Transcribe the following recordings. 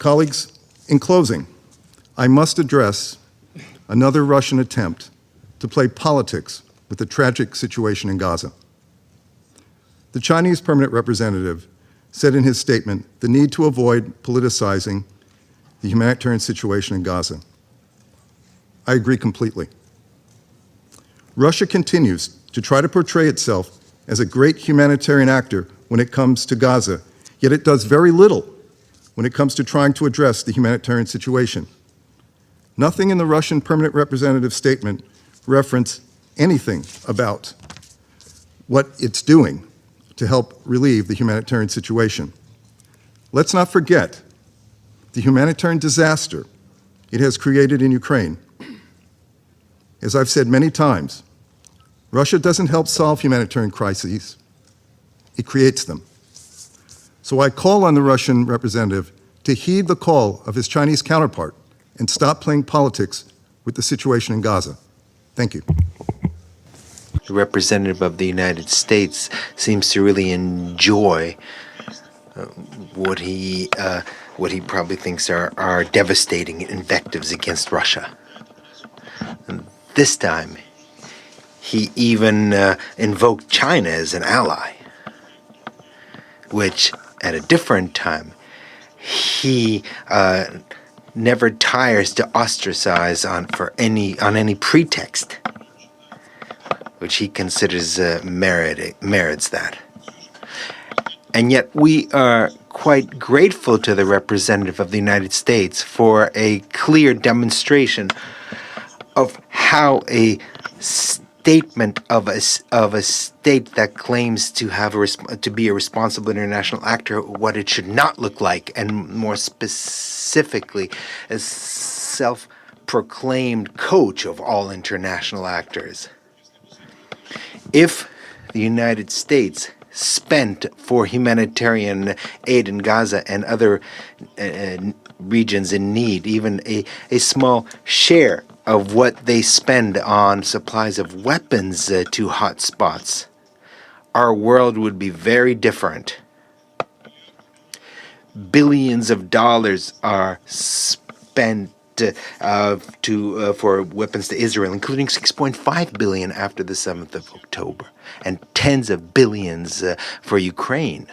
Colleagues, in closing, I must address another Russian attempt to play politics with the tragic situation in Gaza. The Chinese permanent representative said in his statement the need to avoid politicizing the humanitarian situation in Gaza. I agree completely. Russia continues to try to portray itself as a great humanitarian actor when it comes to Gaza, yet it does very little when it comes to trying to address the humanitarian situation. Nothing in the Russian permanent representative's statement reference anything about what it's doing to help relieve the humanitarian situation. Let's not forget the humanitarian disaster it has created in Ukraine. As I've said many times, Russia doesn't help solve humanitarian crises, it creates them. So I call on the Russian representative to heed the call of his Chinese counterpart and stop playing politics with the situation in Gaza. Thank you. The representative of the United States seems to really enjoy what he probably thinks are devastating invectives against Russia. And this time, he even invoked China as an ally, which at a different time, he never tires to ostracize on any pretext, which he considers merits that. And yet we are quite grateful to the representative of the United States for a clear demonstration of how a statement of a state that claims to have to be a responsible international actor, what it should not look like, and more specifically, a self-proclaimed coach of all international actors. If the United States spent for humanitarian aid in Gaza and other regions in need, even a small share of what they spend on supplies of weapons to hot spots, our world would be very different. Billions of dollars are spent for weapons to Israel, including $6.5 billion after the 7th of October, and tens of billions for Ukraine.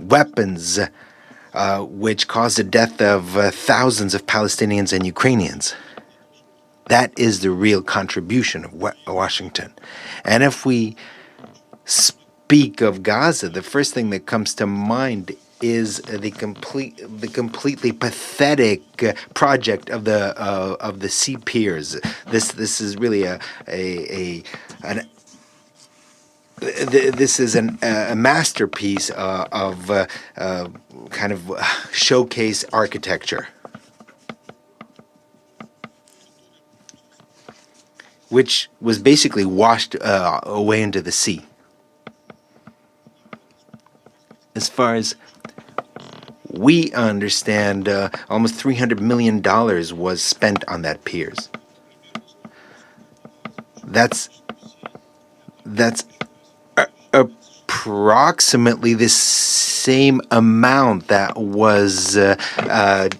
Weapons which caused the death of thousands of Palestinians and Ukrainians. That is the real contribution of Washington. And if we speak of Gaza, the first thing that comes to mind is the completely pathetic project of the Sea Piers. This is really a masterpiece of kind of showcase architecture, which was basically washed away into the sea. As far as we understand, almost $300 million was spent on that piers. That's approximately the same amount that was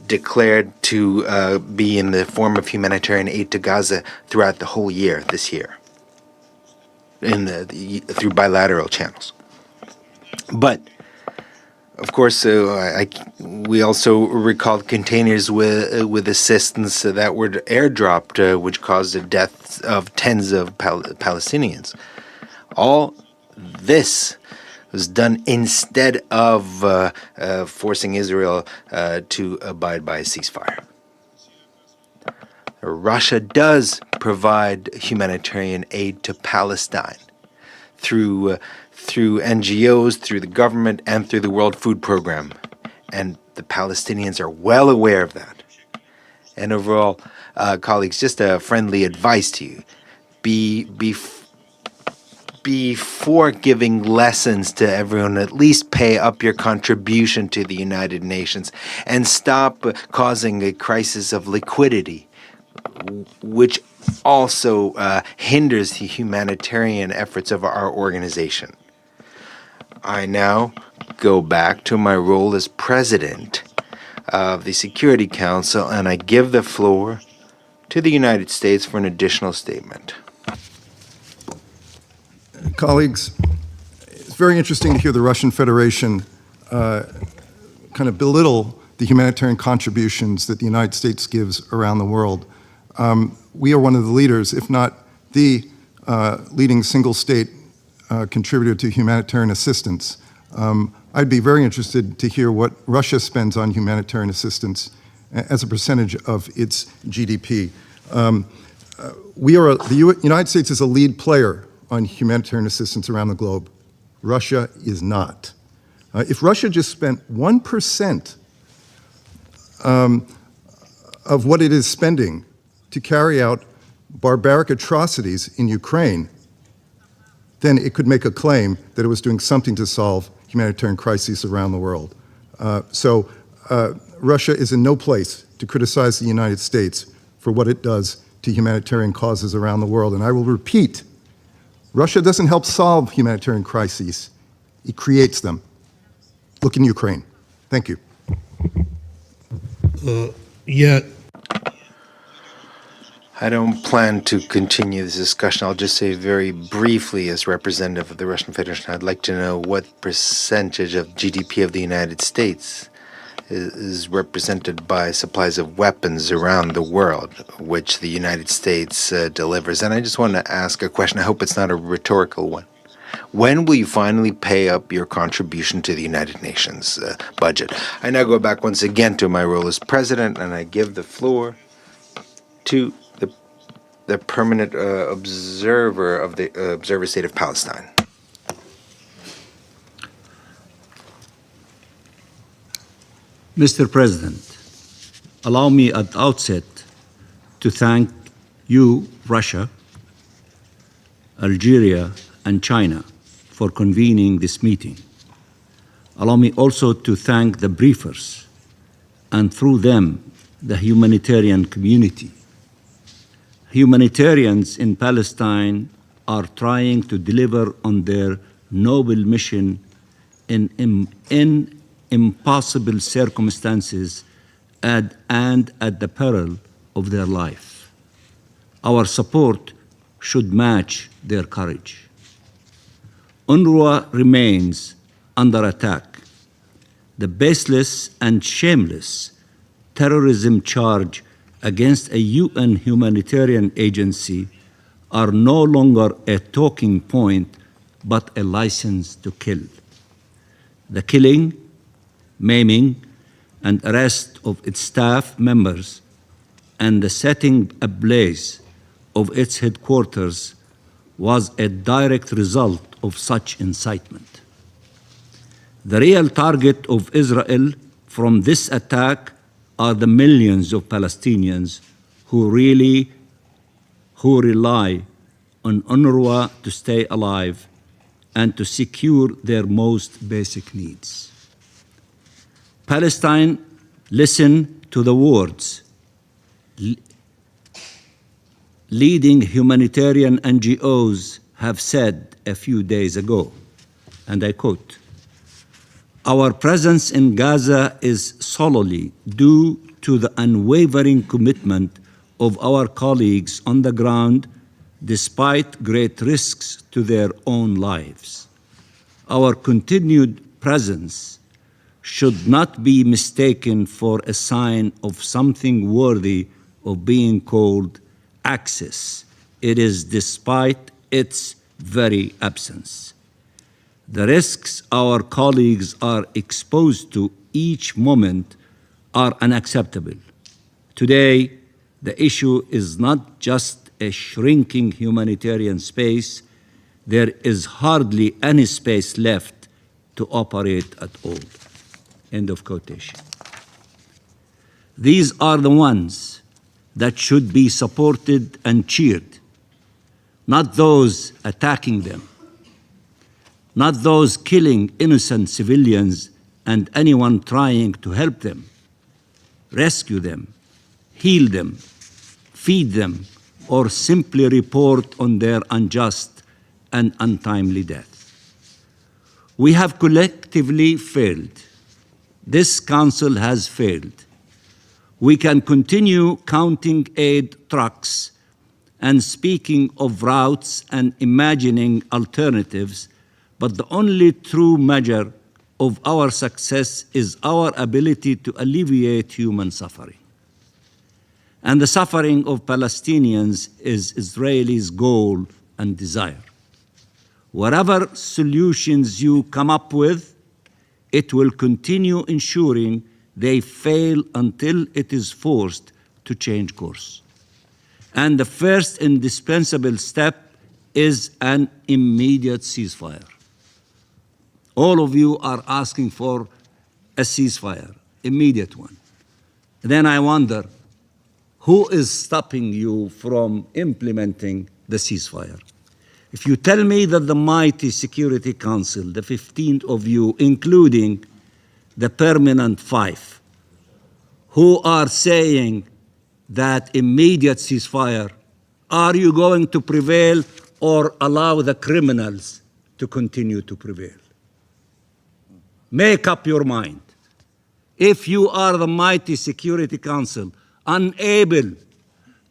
declared to be in the form of humanitarian aid to Gaza throughout the whole year this year, through bilateral channels. But of course, we also recalled containers with assistance that were airdropped, which caused the deaths of tens of Palestinians. All this was done instead of forcing Israel to abide by a ceasefire. Russia does provide humanitarian aid to Palestine through NGOs, through the government, and through the World Food Program. And the Palestinians are well aware of that. And overall, colleagues, just a friendly advice to you. Before giving lessons to everyone, at least pay up your contribution to the United Nations and stop causing a crisis of liquidity, which also hinders the humanitarian efforts of our organization. I now go back to my role as president of the Security Council, and I give the floor to the United States for an additional statement. Colleagues, it's very interesting to hear the Russian Federation kind of belittle the humanitarian contributions that the United States gives around the world. We are one of the leaders, if not the leading single state contributor to humanitarian assistance. I'd be very interested to hear what Russia spends on humanitarian assistance as a percentage of its GDP. The United States is a lead player on humanitarian assistance around the globe. Russia is not. If Russia just spent 1% of what it is spending to carry out barbaric atrocities in Ukraine, then it could make a claim that it was doing something to solve humanitarian crises around the world. Russia is in no place to criticize the United States for what it does to humanitarian causes around the world. And I will repeat, Russia doesn't help solve humanitarian crises, it creates them. Look in Ukraine. Thank you. I don't plan to continue this discussion. I'll just say very briefly, as representative of the Russian Federation, I'd like to know what percentage of GDP of the United States is represented by supplies of weapons around the world, which the United States delivers. And I just want to ask a question. I hope it's not a rhetorical one. When will you finally pay up your contribution to the United Nations budget? I now go back once again to my role as president, and I give the floor to the permanent observer of the observer state of Palestine. Mr. President, allow me at the outset to thank you, Russia, Algeria, and China for convening this meeting. Allow me also to thank the briefers, and through them, the humanitarian community. Humanitarians in Palestine are trying to deliver on their noble mission in impossible circumstances and at the peril of their life. Our support should match their courage. UNRWA remains under attack. The baseless and shameless terrorism charge against a UN humanitarian agency are no longer a talking point, but a license to kill. The killing, maiming, and arrest of its staff members and the setting ablaze of its headquarters was a direct result of such incitement. The real target of Israel from this attack are the millions of Palestinians who rely on UNRWA to stay alive and to secure their most basic needs. Palestine, listen to the words leading humanitarian NGOs have said a few days ago, and I quote, "Our presence in Gaza is solely due to the unwavering commitment of our colleagues on the ground despite great risks to their own lives. Our continued presence should not be mistaken for a sign of something worthy of being called access. It is despite its very absence. The risks our colleagues are exposed to each moment are unacceptable. Today, the issue is not just a shrinking humanitarian space. There is hardly any space left to operate at all." End of quotation. These are the ones that should be supported and cheered, not those attacking them, not those killing innocent civilians and anyone trying to help them, rescue them, heal them, feed them, or simply report on their unjust and untimely death. We have collectively failed. This Council has failed. We can continue counting aid trucks and speaking of routes and imagining alternatives, but the only true measure of our success is our ability to alleviate human suffering. And the suffering of Palestinians is Israelis' goal and desire. Whatever solutions you come up with, it will continue ensuring they fail until it is forced to change course. And the first indispensable step is an immediate ceasefire. All of you are asking for a ceasefire, immediate one. Then I wonder, who is stopping you from implementing the ceasefire? If you tell me that the mighty Security Council, the 15 of you, including the permanent 5, who are saying that immediate ceasefire, are you going to prevail or allow the criminals to continue to prevail? Make up your mind. If you are the mighty Security Council, unable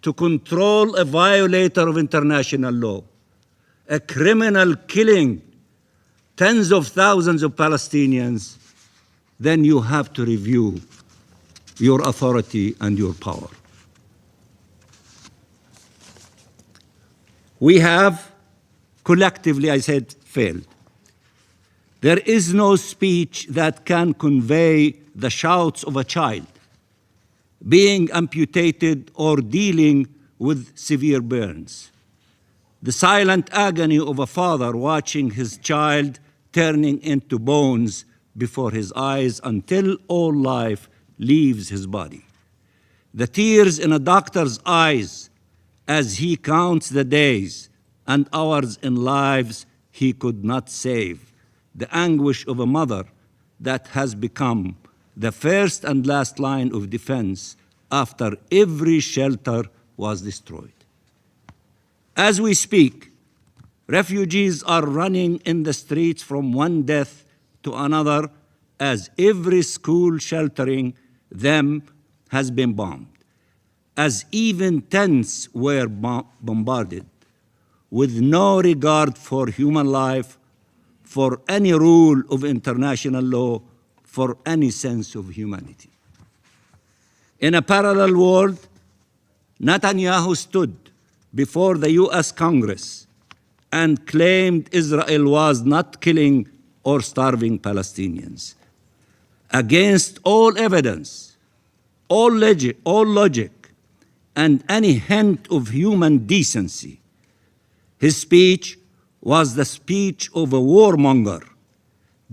to control a violator of international law, a criminal killing tens of thousands of Palestinians, then you have to review your authority and your power. We have collectively, I said, failed. There is no speech that can convey the shouts of a child being amputated or dealing with severe burns, the silent agony of a father watching his child turning into bones before his eyes until all life leaves his body, the tears in a doctor's eyes as he counts the days and hours in lives he could not save, the anguish of a mother that has become the first and last line of defense after every shelter was destroyed. As we speak, refugees are running in the streets from one death to another as every school sheltering them has been bombed, as even tents were bombarded, with no regard for human life, for any rule of international law, for any sense of humanity. In a parallel world, Netanyahu stood before the US Congress and claimed Israel was not killing or starving Palestinians. Against all evidence, all logic, and any hint of human decency, his speech was the speech of a warmonger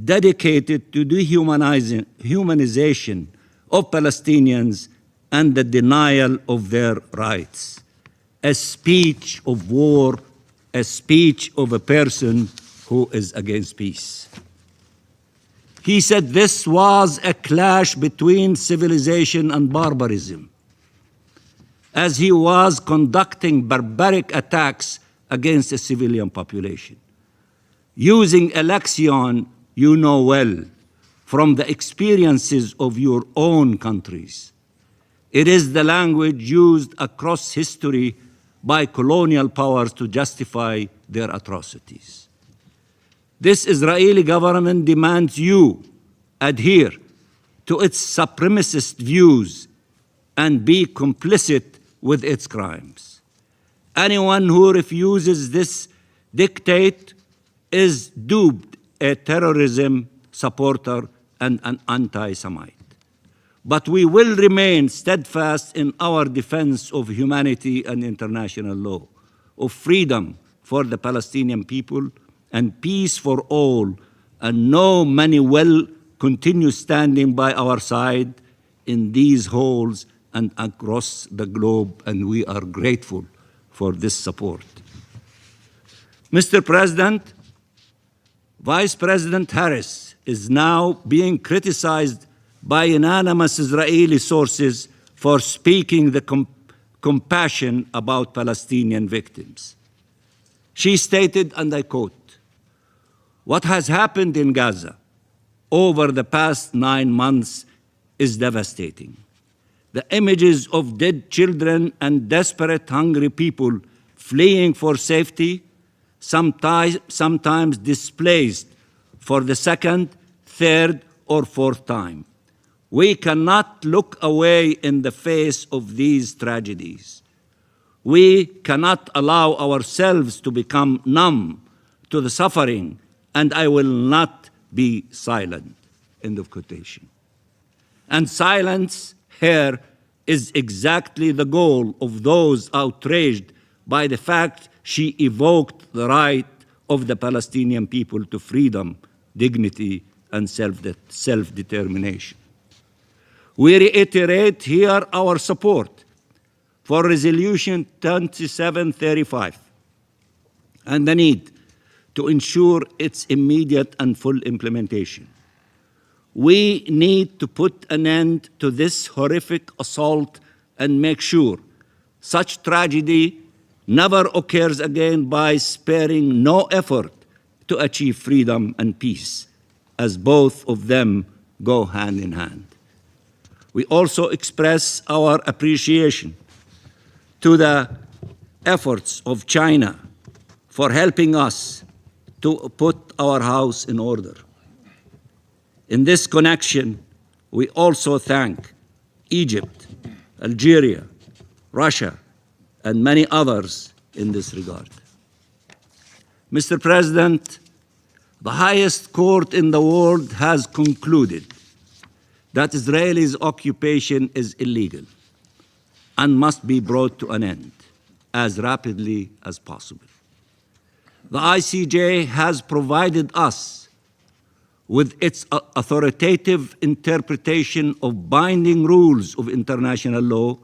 dedicated to the humanization of Palestinians and the denial of their rights. A speech of war, a speech of a person who is against peace. He said this was a clash between civilization and barbarism, as he was conducting barbaric attacks against a civilian population, using a lexicon you know well from the experiences of your own countries. It is the language used across history by colonial powers to justify their atrocities. This Israeli government demands you adhere to its supremacist views and be complicit with its crimes. Anyone who refuses this dictate is duped a terrorism supporter and an anti-Semite. But we will remain steadfast in our defense of humanity and international law, of freedom for the Palestinian people and peace for all, and know many will continue standing by our side in these halls and across the globe, and we are grateful for this support. Mr. President, Vice President Harris is now being criticized by unanimous Israeli sources for speaking the compassion about Palestinian victims. She stated, and I quote, What has happened in Gaza over the past 9 months is devastating. The images of dead children and desperate, hungry people fleeing for safety, sometimes displaced for the second, third, or fourth time. We cannot look away in the face of these tragedies. We cannot allow ourselves to become numb to the suffering, and I will not be silent. End of quotation. And silence here is exactly the goal of those outraged by the fact she evoked the right of the Palestinian people to freedom, dignity, and self-determination. We reiterate here our support for Resolution 2735 and the need to ensure its immediate and full implementation. We need to put an end to this horrific assault and make sure such tragedy never occurs again by sparing no effort to achieve freedom and peace, as both of them go hand in hand. We also express our appreciation to the efforts of China for helping us to put our house in order. In this connection, we also thank Egypt, Algeria, Russia, and many others in this regard. Mr. President, the highest court in the world has concluded that Israel's occupation is illegal and must be brought to an end as rapidly as possible. The ICJ has provided us with its authoritative interpretation of binding rules of international law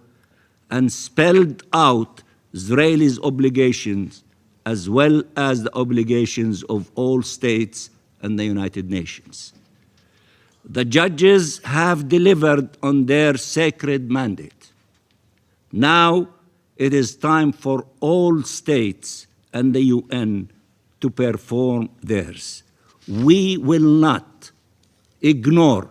and spelled out Israel's obligations as well as the obligations of all states and the United Nations. The judges have delivered on their sacred mandate. Now it is time for all states and the UN to perform theirs. We will not ignore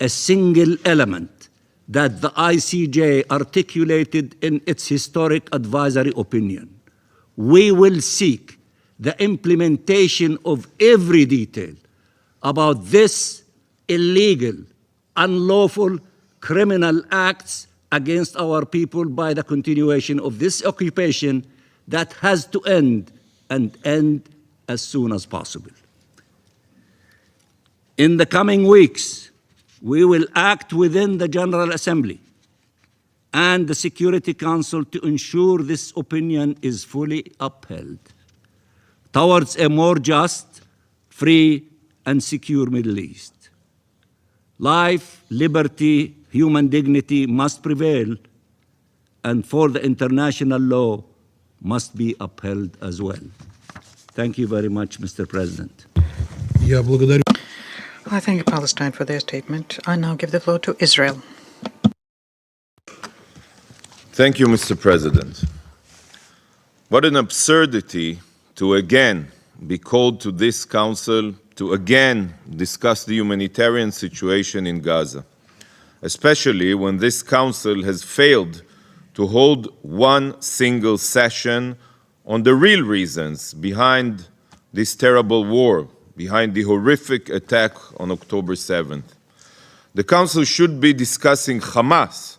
a single element that the ICJ articulated in its historic advisory opinion. We will seek the implementation of every detail about this illegal, unlawful, criminal acts against our people by the continuation of this occupation that has to end and end as soon as possible. In the coming weeks, we will act within the General Assembly and the Security Council to ensure this opinion is fully upheld towards a more just, free, and secure Middle East. Life, liberty, human dignity must prevail, and for the international law must be upheld as well. Thank you very much, Mr. President. Я благодарю. I thank Palestine for their statement. I now give the floor to Israel. Thank you, Mr. President. What an absurdity to again be called to this council to again discuss the humanitarian situation in Gaza, especially when this council has failed to hold one single session on the real reasons behind this terrible war, behind the horrific attack on October 7th. The Council should be discussing Hamas,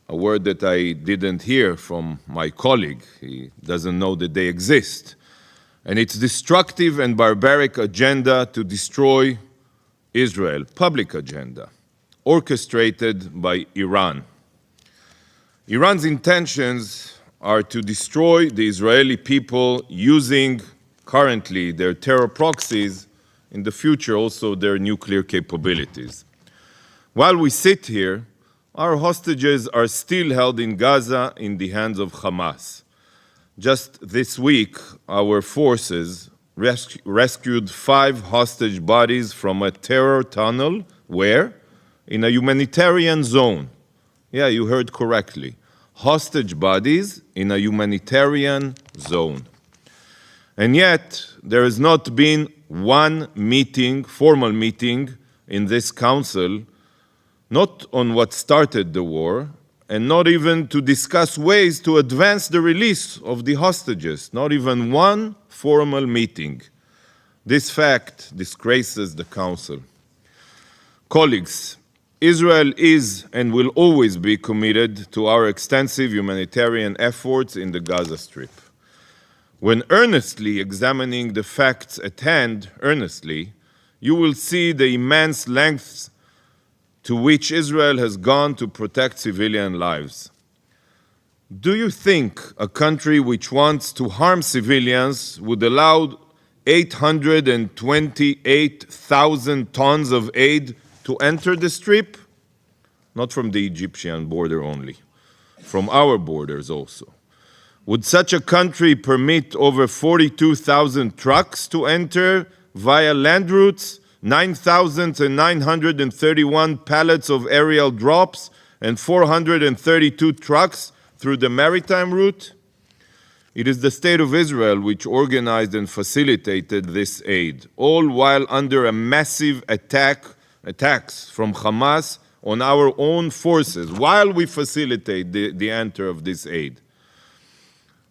a word that I didn't hear from my colleague. He doesn't know that they exist, and its destructive and barbaric agenda to destroy Israel, public agenda, orchestrated by Iran. Iran's intentions are to destroy the Israeli people using currently their terror proxies, in the future also their nuclear capabilities. While we sit here, our hostages are still held in Gaza in the hands of Hamas. Just this week, our forces rescued 5 hostage bodies from a terror tunnel. Where? In a humanitarian zone. Yeah, you heard correctly. Hostage bodies in a humanitarian zone. And yet, there has not been one meeting, formal meeting in this council, not on what started the war, and not even to discuss ways to advance the release of the hostages, not even one formal meeting. This fact disgraces the Council. Colleagues, Israel is and will always be committed to our extensive humanitarian efforts in the Gaza Strip. When earnestly examining the facts at hand, you will see the immense lengths to which Israel has gone to protect civilian lives. Do you think a country which wants to harm civilians would allow 828,000 tons of aid to enter the Strip? Not from the Egyptian border only, from our borders also. Would such a country permit over 42,000 trucks to enter via land routes, 9,931 pallets of aerial drops, and 432 trucks through the maritime route? It is the State of Israel which organized and facilitated this aid, all while under a massive attacks from Hamas on our own forces, while we facilitate the enter of this aid.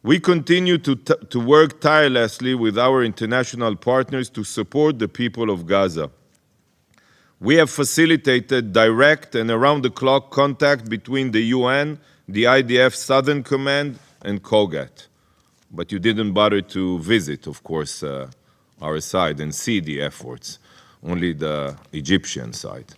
We continue to work tirelessly with our international partners to support the people of Gaza. We have facilitated direct and around-the-clock contact between the UN, the IDF Southern Command, and COGAT. But you didn't bother to visit, of course, our side and see the efforts, only the Egyptian side.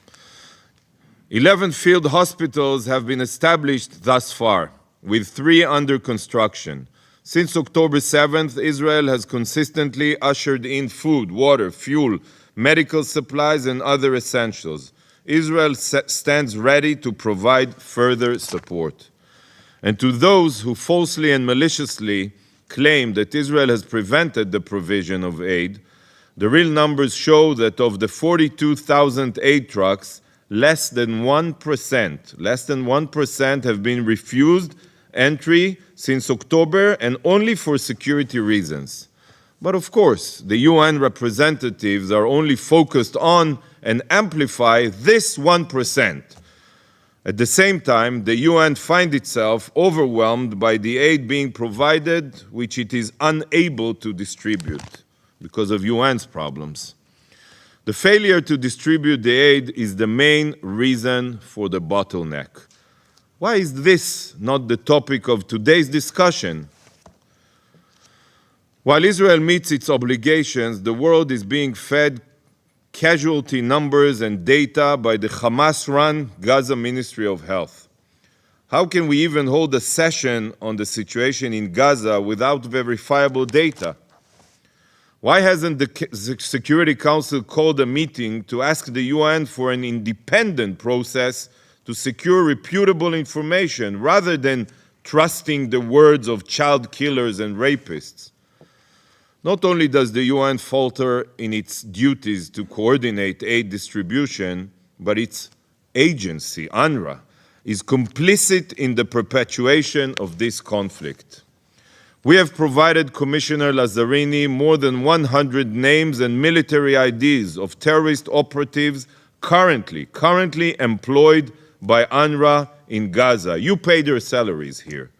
11 field hospitals have been established thus far, with 3 under construction. Since October 7th, Israel has consistently ushered in food, water, fuel, medical supplies, and other essentials. Israel stands ready to provide further support. And to those who falsely and maliciously claim that Israel has prevented the provision of aid, the real numbers show that of the 42,000 aid trucks, less than 1% have been refused entry since October, and only for security reasons. But of course, the UN representatives are only focused on and amplify this 1%. At the same time, the UN finds itself overwhelmed by the aid being provided, which it is unable to distribute because of UN's problems. The failure to distribute the aid is the main reason for the bottleneck. Why is this not the topic of today's discussion? While Israel meets its obligations, the world is being fed casualty numbers and data by the Hamas-run Gaza Ministry of Health. How can we even hold a session on the situation in Gaza without verifiable data? Why hasn't the Security Council called a meeting to ask the UN for an independent process to secure reputable information rather than trusting the words of child killers and rapists? Not only does the UN falter in its duties to coordinate aid distribution, but its agency, UNRWA, is complicit in the perpetuation of this conflict. We have provided Commissioner Lazzarini more than 100 names and military IDs of terrorist operatives currently employed by UNRWA in Gaza. You pay their salaries here.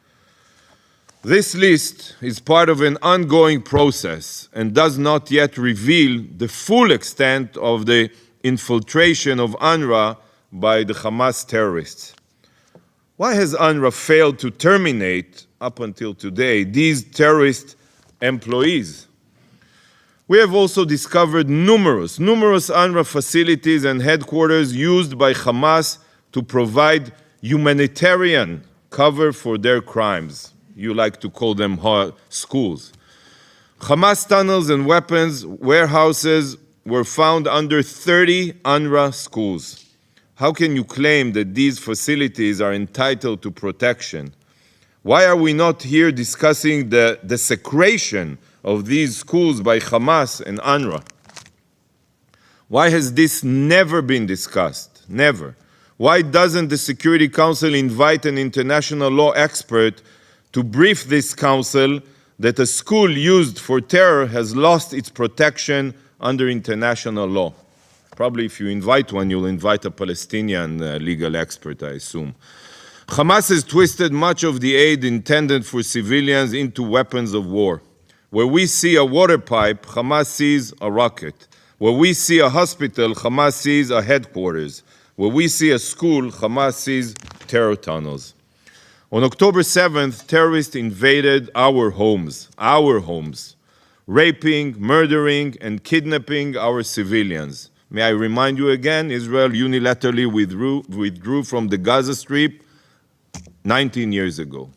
This list is part of an ongoing process and does not yet reveal the full extent of the infiltration of UNRWA by the Hamas terrorists. Why has UNRWA failed to terminate, up until today, these terrorist employees? We have also discovered numerous UNRWA facilities and headquarters used by Hamas to provide humanitarian cover for their crimes. You like to call them schools. Hamas tunnels and weapons warehouses were found under 30 UNRWA schools. How can you claim that these facilities are entitled to protection? Why are we not here discussing the desecration of these schools by Hamas and UNRWA? Why has this never been discussed? Never. Why doesn't the Security Council invite an international law expert to brief this council that a school used for terror has lost its protection under international law. Probably if you invite one, you'll invite a Palestinian legal expert, I assume. Hamas has twisted much of the aid intended for civilians into weapons of war. Where we see a water pipe, Hamas sees a rocket. Where we see a hospital, Hamas sees a headquarters. Where we see a school, Hamas sees terror tunnels. On October 7th, terrorists invaded our homes, raping, murdering, and kidnapping our civilians. May I remind you again, Israel unilaterally withdrew from the Gaza Strip 19 years ago.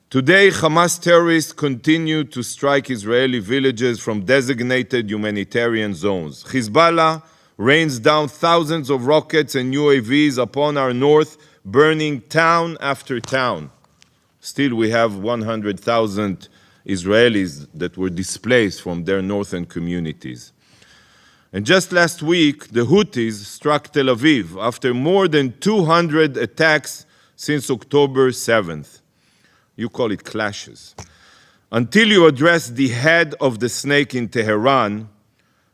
Today, Hamas terrorists continue to strike Israeli villages from designated humanitarian zones. Hezbollah rains down thousands of rockets and UAVs upon our north, burning town after town. Still, we have 100,000 Israelis that were displaced from their northern communities. And just last week, the Houthis struck Tel Aviv after more than 200 attacks since October 7th. You call it clashes. Until you address the head of the snake in Tehran,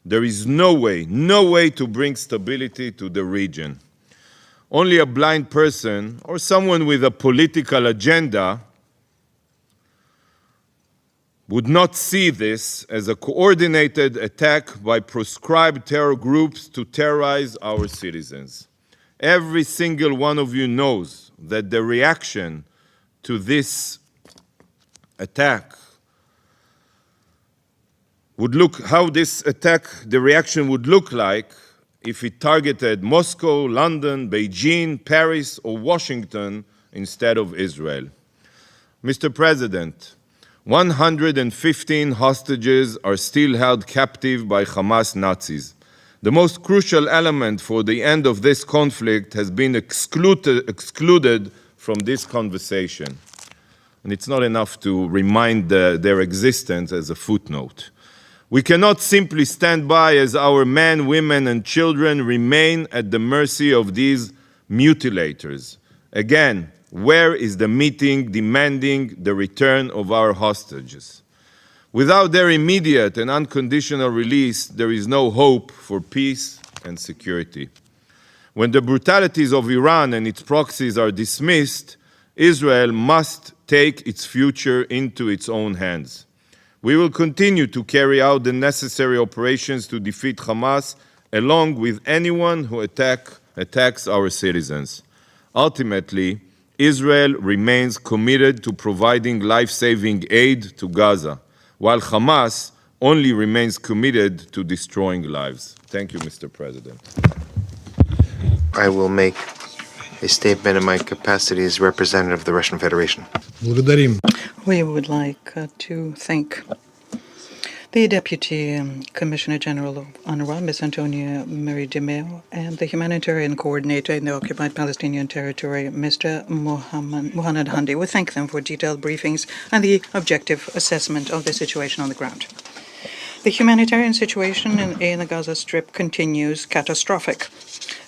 there is no way to bring stability to the region. Only a blind person or someone with a political agenda would not see this as a coordinated attack by proscribed terror groups to terrorize our citizens. Every single one of you knows that the reaction to this attack the reaction would look like if it targeted Moscow, London, Beijing, Paris, or Washington instead of Israel. Mr. President, 115 hostages are still held captive by Hamas Nazis. The most crucial element for the end of this conflict has been excluded from this conversation. And it's not enough to remind their existence as a footnote. We cannot simply stand by as our men, women, and children remain at the mercy of these mutilators. Again, where is the meeting demanding the return of our hostages? Without their immediate and unconditional release, there is no hope for peace and security. When the brutalities of Iran and its proxies are dismissed, Israel must take its future into its own hands. We will continue to carry out the necessary operations to defeat Hamas, along with anyone who attacks our citizens. Ultimately, Israel remains committed to providing life-saving aid to Gaza, while Hamas only remains committed to destroying lives. Thank you, Mr. President. I will make a statement in my capacity as representative of the Russian Federation. Благодарим. We would like to thank the Deputy Commissioner General of UNRWA, Ms. Antonia Marie de Meo, and the Humanitarian Coordinator in the occupied Palestinian territory, Mr. Mohamed Handi. We thank them for detailed briefings and the objective assessment of the situation on the ground. The humanitarian situation in the Gaza Strip continues catastrophic.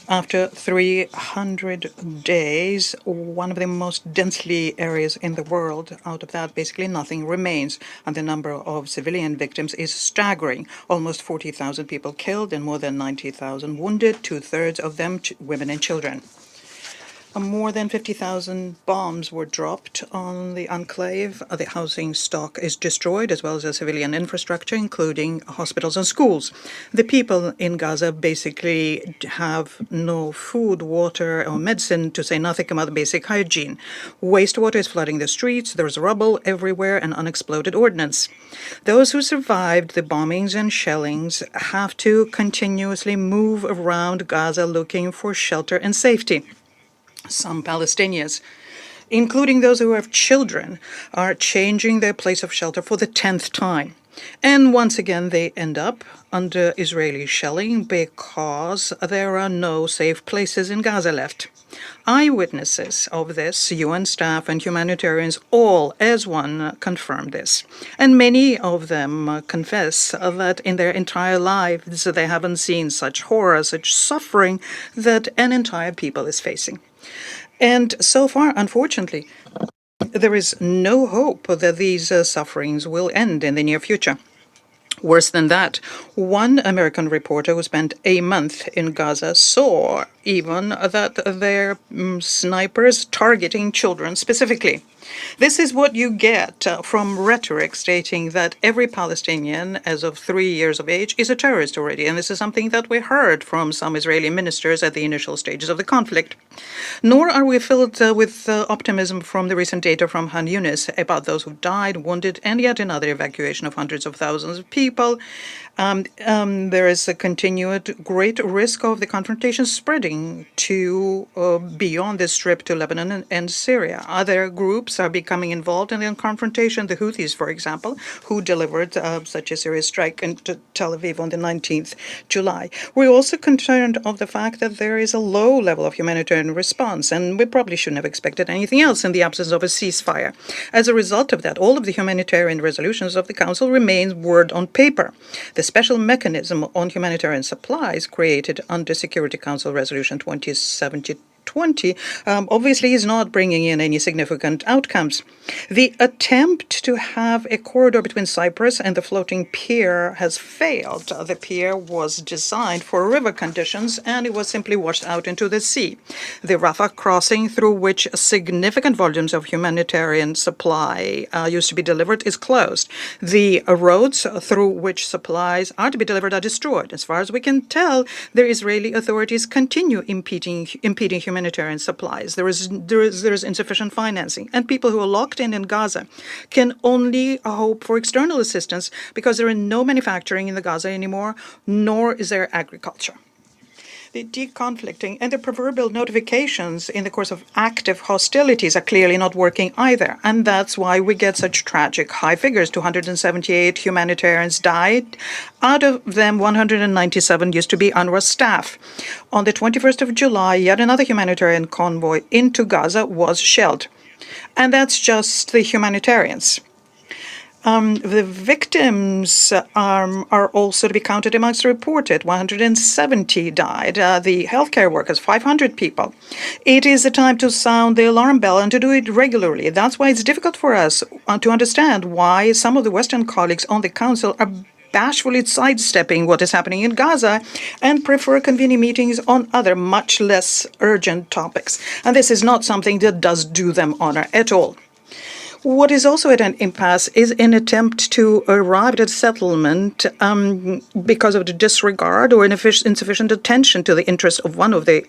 After 300 days, one of the most densely areas in the world, out of that basically nothing remains, and the number of civilian victims is staggering. Almost 40,000 people killed and more than 90,000 wounded, two-thirds of them women and children. More than 50,000 bombs were dropped on the enclave. The housing stock is destroyed, as well as the civilian infrastructure, including hospitals and schools. The people in Gaza basically have no food, water, or medicine, to say nothing about basic hygiene. Wastewater is flooding the streets. There's rubble everywhere and unexploded ordnance. Those who survived the bombings and shellings have to continuously move around Gaza looking for shelter and safety. Some Palestinians, including those who have children, are changing their place of shelter for the 10th time. And once again, they end up under Israeli shelling because there are no safe places in Gaza left. Eyewitnesses of this, UN staff and humanitarians, all as one confirm this. And many of them confess that in their entire lives they haven't seen such horror, such suffering that an entire people is facing. And so far, unfortunately, there is no hope that these sufferings will end in the near future. Worse than that, one American reporter who spent a month in Gaza saw even that their snipers targeting children specifically. This is what you get from rhetoric stating that every Palestinian as of 3 years of age is a terrorist already. And this is something that we heard from some Israeli ministers at the initial stages of the conflict. Nor are we filled with optimism from the recent data from Han Yunis about those who died, wounded, and yet another evacuation of hundreds of thousands of people. There is a continued great risk of the confrontation spreading to beyond the Strip to Lebanon and Syria. Other groups are becoming involved in the confrontation. The Houthis, for example, who delivered such a serious strike into Tel Aviv on the 19th July. We're also concerned of the fact that there is a low level of humanitarian response, and we probably shouldn't have expected anything else in the absence of a ceasefire. As a result of that, all of the humanitarian resolutions of the Council remain word on paper. The special mechanism on humanitarian supplies created under Security Council Resolution 2020 obviously is not bringing in any significant outcomes. The attempt to have a corridor between Cyprus and the floating pier has failed. The pier was designed for river conditions and it was simply washed out into the sea. The Rafah crossing, through which significant volumes of humanitarian supply used to be delivered, is closed. The roads through which supplies are to be delivered are destroyed. As far as we can tell, the Israeli authorities continue impeding humanitarian supplies. There is insufficient financing, and people who are locked in Gaza can only hope for external assistance because there is no manufacturing in the Gaza anymore, nor is there agriculture. The deconflicting and the proverbial notifications in the course of active hostilities are clearly not working either. And that's why we get such tragic high figures. 278 humanitarians died. Out of them, 197 used to be UNRWA staff. On the 21st of July, yet another humanitarian convoy into Gaza was shelled. And that's just the humanitarians. The victims are also to be counted amongst the reported. 170 died. The healthcare workers, 500 people. It is the time to sound the alarm bell and to do it regularly. That's why it's difficult for us to understand why some of the Western colleagues on the Council are bashfully sidestepping what is happening in Gaza and prefer convening meetings on other much less urgent topics. And this is not something that does do them honor at all. What is also at an impasse is an attempt to arrive at a settlement because of the disregard or insufficient attention to the interests of one of the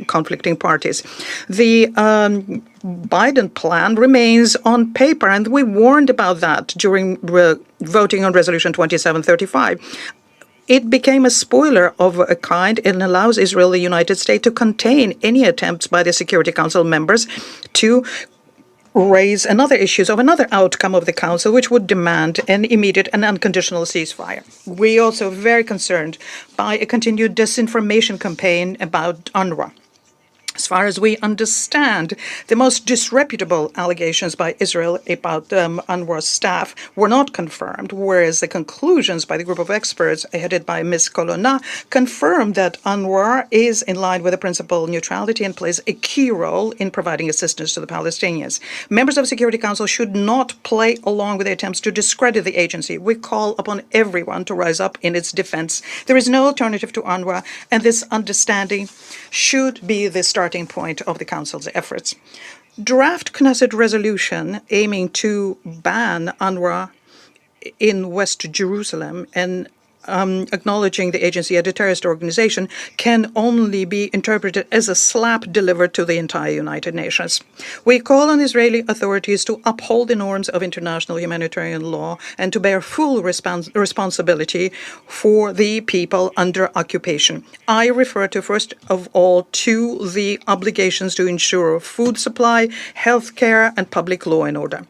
conflicting parties. The Biden plan remains on paper, and we warned about that during voting on Resolution 2735. It became a spoiler of a kind and allows Israel, the United States, to contain any attempts by the Security Council members to raise another issues of another outcome of the Council, which would demand an immediate and unconditional ceasefire. We are also very concerned by a continued disinformation campaign about UNRWA. As far as we understand, the most disreputable allegations by Israel about UNRWA staff were not confirmed, whereas the conclusions by the group of experts headed by Ms. Colonna confirmed that UNRWA is in line with the principle of neutrality and plays a key role in providing assistance to the Palestinians. Members of the Security Council should not play along with the attempts to discredit the agency. We call upon everyone to rise up in its defense. There is no alternative to UNRWA, and this understanding should be the starting point of the Council's efforts. Draft Knesset resolution aiming to ban UNRWA in West Jerusalem and acknowledging the agency as a terrorist organization can only be interpreted as a slap delivered to the entire United Nations. We call on Israeli authorities to uphold the norms of international humanitarian law and to bear full responsibility for the people under occupation. I refer to, first of all, to the obligations to ensure food supply, health care, and public law and order.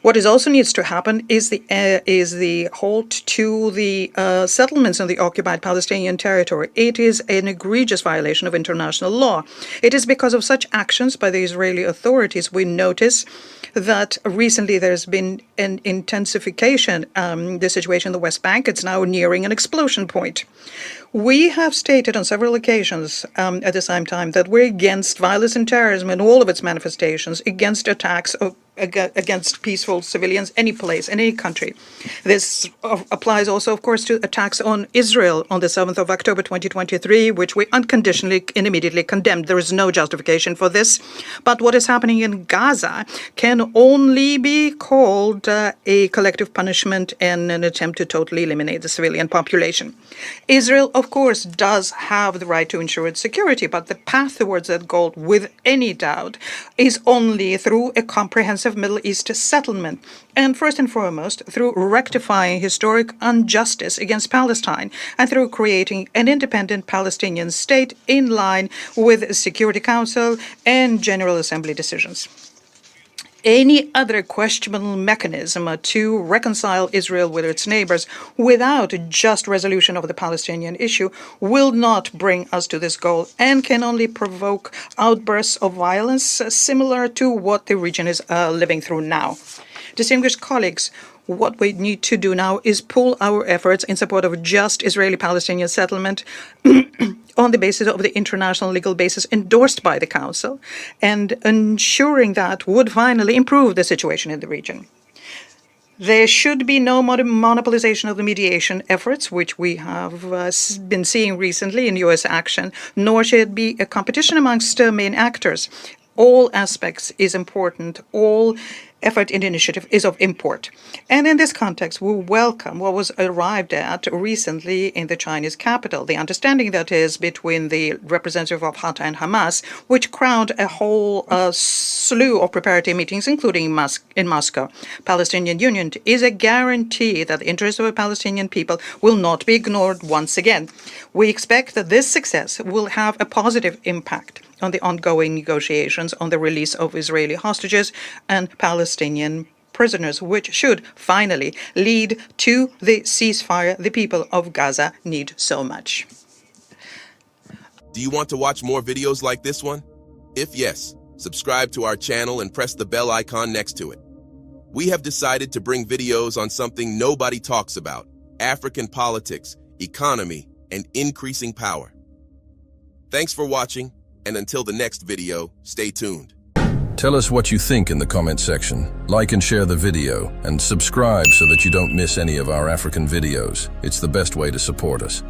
What is also needs to happen is the halt to the settlements in the occupied Palestinian territory. It is an egregious violation of international law. It is because of such actions by the Israeli authorities we notice that recently there's been an intensification. The situation in the West Bank, it's now nearing an explosion point. We have stated on several occasions at the same time that we're against violence and terrorism in all of its manifestations, against attacks against peaceful civilians any place, in any country. This applies also, of course, to attacks on Israel on the 7th of October 2023, which we unconditionally and immediately condemned. There is no justification for this. But what is happening in Gaza can only be called a collective punishment and an attempt to totally eliminate the civilian population. Israel, of course, does have the right to ensure its security, but the path towards that goal, with any doubt, is only through a comprehensive Middle East settlement, and first and foremost through rectifying historic injustice against Palestine and through creating an independent Palestinian state in line with the Security Council and General Assembly decisions. Any other questionable mechanism to reconcile Israel with its neighbors without just resolution of the Palestinian issue will not bring us to this goal and can only provoke outbursts of violence similar to what the region is living through now. Distinguished colleagues, what we need to do now is pool our efforts in support of just Israeli-Palestinian settlement on the basis of the international legal basis endorsed by the Council, and ensuring that would finally improve the situation in the region. There should be no monopolization of the mediation efforts, which we have been seeing recently in U.S. action, nor should it be a competition amongst main actors. All aspects is important. All effort in initiative is of import. And in this context, we welcome what was arrived at recently in the Chinese capital, the understanding that is between the representative of Fatah and Hamas, which crowned a whole slew of preparatory meetings, including in Moscow. Palestinian Union is a guarantee that the interests of the Palestinian people will not be ignored once again. We expect that this success will have a positive impact on the ongoing negotiations on the release of Israeli hostages and Palestinian prisoners, which should finally lead to the ceasefire the people of Gaza need so much. Do you want to watch more videos like this one? If yes, subscribe to our channel and press the bell icon next to it. We have decided to bring videos on something nobody talks about: African politics, economy, and increasing power. Thanks for watching. And until the next video, stay tuned. Tell us what you think in the comment section. Like and share the video, and subscribe so that you don't miss any of our African videos. It's the best way to support us.